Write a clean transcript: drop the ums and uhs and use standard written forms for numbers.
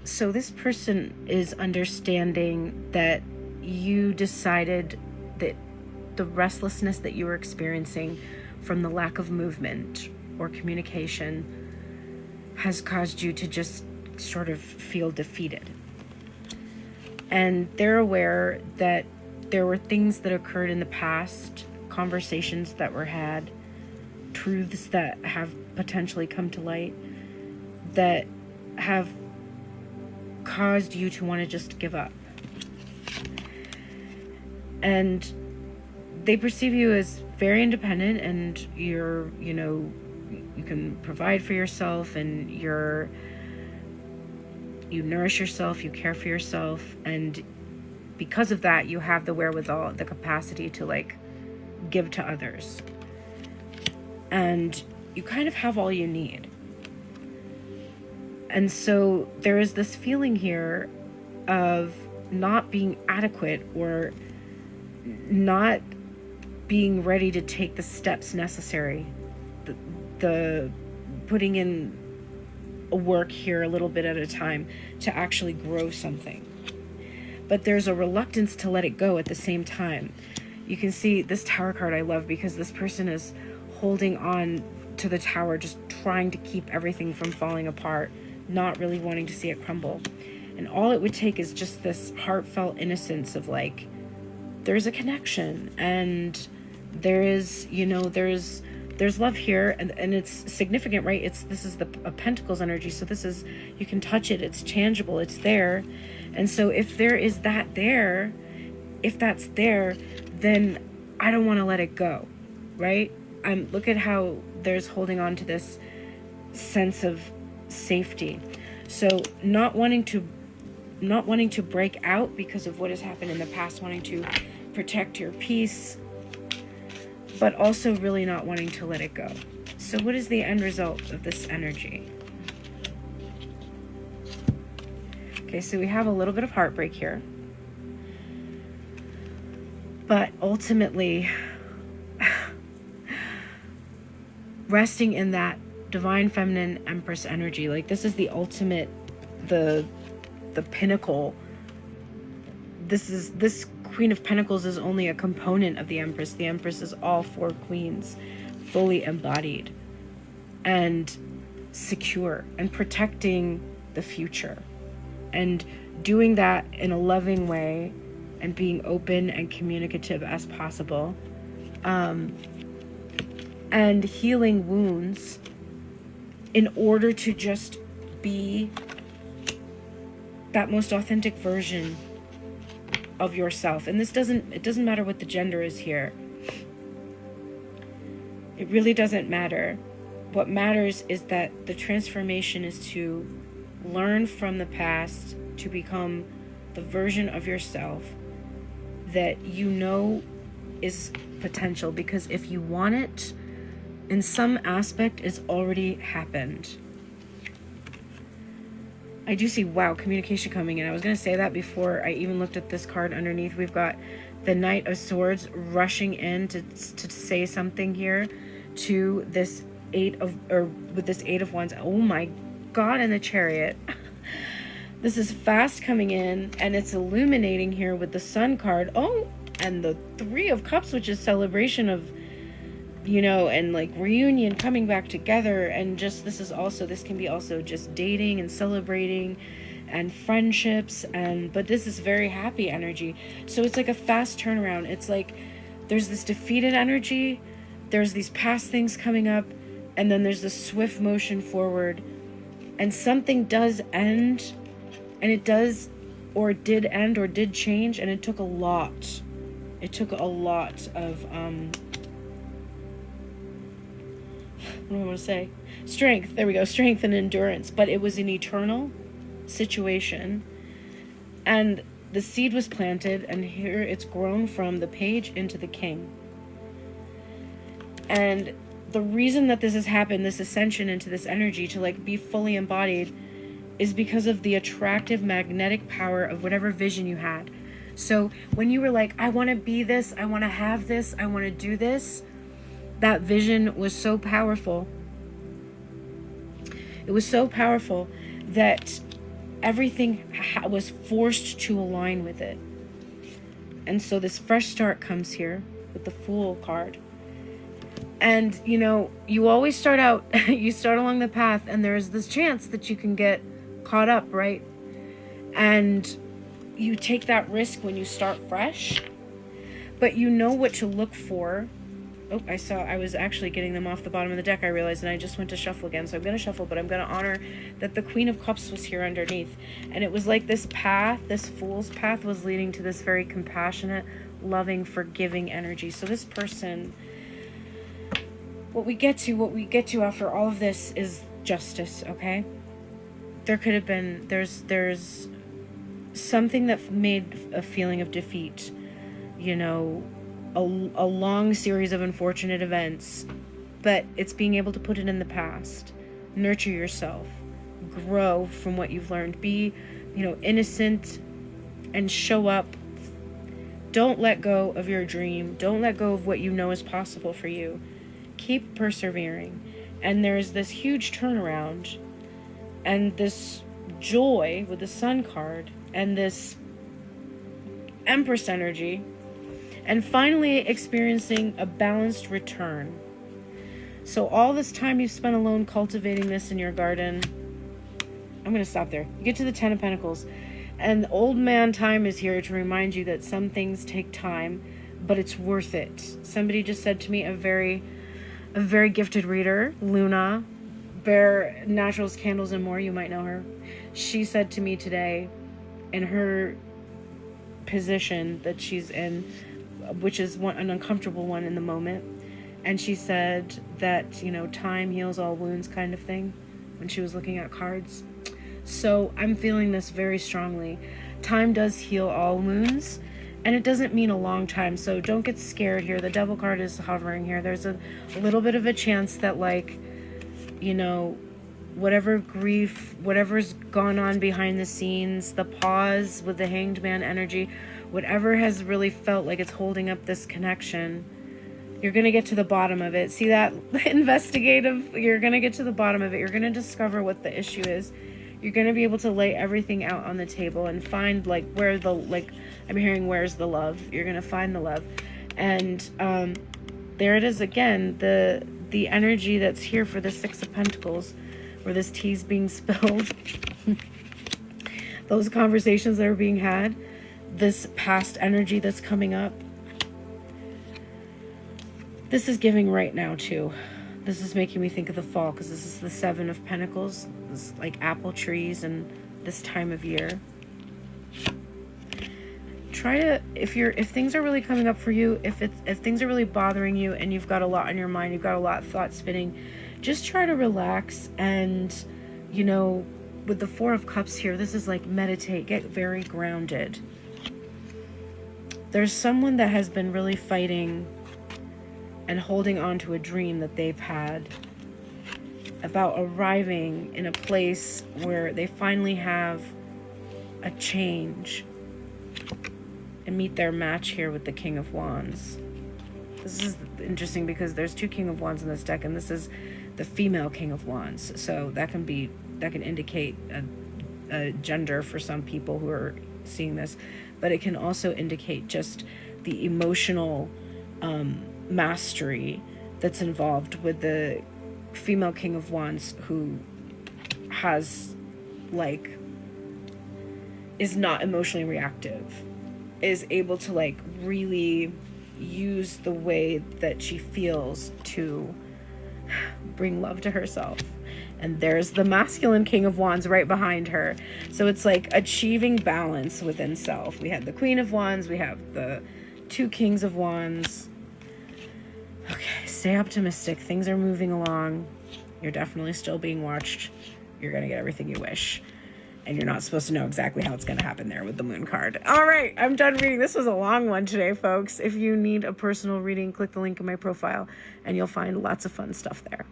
So this person is understanding that you decided that the restlessness that you were experiencing from the lack of movement or communication has caused you to just sort of feel defeated. And they're aware that there were things that occurred in the past, conversations that were had, truths that have potentially come to light that have caused you to want to just give up. And they perceive you as very independent, and you can provide for yourself, and you nourish yourself, you care for yourself, and because of that, you have the wherewithal, the capacity to give to others. And you kind of have all you need. And so there is this feeling here of not being adequate, or not being ready to take the steps necessary, the putting in a work here a little bit at a time to actually grow something. But there's a reluctance to let it go at the same time. You can see this Tower card I love, because this person is holding on to the Tower, just trying to keep everything from falling apart, not really wanting to see it crumble. And all it would take is just this heartfelt innocence of there's a connection, and there is, there's love here, and it's significant, right? This is a Pentacles energy, so this is, you can touch it, it's tangible, it's there. And so if there is that there, if that's there, then I don't want to let it go, right? Look at how there's holding on to this sense of safety. So not wanting to break out because of what has happened in the past, wanting to protect your peace, but also really not wanting to let it go. So what is the end result of this energy? Okay, so we have a little bit of heartbreak here. But ultimately, resting in that divine feminine Empress energy, this is the ultimate, the pinnacle. This Queen of Pentacles is only a component of the Empress. The Empress is all four queens, fully embodied and secure, and protecting the future, and doing that in a loving way, and being open and communicative as possible, and healing wounds in order to just be that most authentic version of yourself. And it doesn't matter what the gender is here. It really doesn't matter. What matters is that the transformation is to learn from the past, to become the version of yourself that is potential, because if you want it, in some aspect, it's already happened. I do see, wow, communication coming in. I was going to say that before I even looked at this card underneath. We've got the Knight of Swords rushing in to say something here to this with this Eight of Wands. Oh my God, and the Chariot. This is fast coming in, and it's illuminating here with the Sun card. Oh, and the Three of Cups, which is celebration of, and reunion, coming back together. And just, this can be also just dating and celebrating and friendships, but this is very happy energy. So it's a fast turnaround. It's there's this defeated energy, there's these past things coming up, and then there's this swift motion forward, and something does end, and it does, or did end, or did change, and it took a lot. It took a lot of, what do I want to say? Strength. There we go. Strength and endurance. But it was an eternal situation. And the seed was planted, and here it's grown from the Page into the King. And the reason that this has happened, this ascension into this energy to be fully embodied, is because of the attractive magnetic power of whatever vision you had. So when you were I want to be this, I want to have this, I want to do this, that vision was so powerful. It was so powerful that everything was forced to align with it. And so this fresh start comes here with the Fool card. And, you know, you always start out, you start along the path, and there's this chance that you can get caught up, right? And you take that risk when you start fresh, but you know what to look for. Oh, I was actually getting them off the bottom of the deck, I realized, and I just went to shuffle again. So I'm going to shuffle, but I'm going to honor that the Queen of Cups was here underneath. And it was like this path, this Fool's path, was leading to this very compassionate, loving, forgiving energy. So this person, what we get to after all of this is justice, okay? There could have been, there's something that made a feeling of defeat, you know, a long series of unfortunate events, but it's being able to put it in the past, nurture yourself, grow from what you've learned, be, you know, innocent, and show up. Don't let go of your dream. Don't let go of what you know is possible for you. Keep persevering. And there's this huge turnaround and this joy with the Sun card and this Empress energy, and finally experiencing a balanced return. So all this time you've spent alone cultivating this in your garden, I'm going to stop there. You get to the Ten of Pentacles, and old man time is here to remind you that some things take time, but it's worth it. Somebody just said to me, a very gifted reader, Luna, Bear Naturals, Candles, and More, you might know her. She said to me today, in her position that she's in, which is an uncomfortable one in the moment, and she said that, you know, time heals all wounds kind of thing, when she was looking at cards. So I'm feeling this very strongly. Time does heal all wounds, and it doesn't mean a long time, so don't get scared here. The Devil card is hovering here. There's a little bit of a chance that, like, you know, whatever grief, whatever's gone on behind the scenes, the pause with the Hanged Man energy, whatever has really felt like it's holding up this connection, you're going to get to the bottom of it. See that investigative? You're going to get to the bottom of it. You're going to discover what the issue is. You're going to be able to lay everything out on the table and find, like, where the, like, I'm hearing, where's the love? You're going to find the love. And there it is again, the energy that's here for the Six of Pentacles, where this tea's being spilled. Those conversations that are being had, this past energy that's coming up. This is giving right now too. This is making me think of the fall, because this is the Seven of Pentacles. This is like apple trees and this time of year. Try to, if things are really coming up for you, if things are really bothering you and you've got a lot on your mind, you've got a lot of thoughts spinning, just try to relax. And, you know, with the Four of Cups here, this is like meditate, get very grounded. There's someone that has been really fighting and holding on to a dream that they've had about arriving in a place where they finally have a change and meet their match here with the King of Wands. This is interesting because there's two King of Wands in this deck, and this is the female King of Wands. So that can indicate a gender for some people who are seeing this, but it can also indicate just the emotional mastery that's involved with the female King of Wands, who has, like, is not emotionally reactive, is able to, like, really use the way that she feels to bring love to herself. And there's the masculine King of Wands right behind her. So it's like achieving balance within self. We had the Queen of Wands, we have the two Kings of Wands. Okay, stay optimistic. Things are moving along. You're definitely still being watched. You're going to get everything you wish. And you're not supposed to know exactly how it's going to happen there with the Moon card. All right, I'm done reading. This was a long one today, folks. If you need a personal reading, click the link in my profile, and you'll find lots of fun stuff there.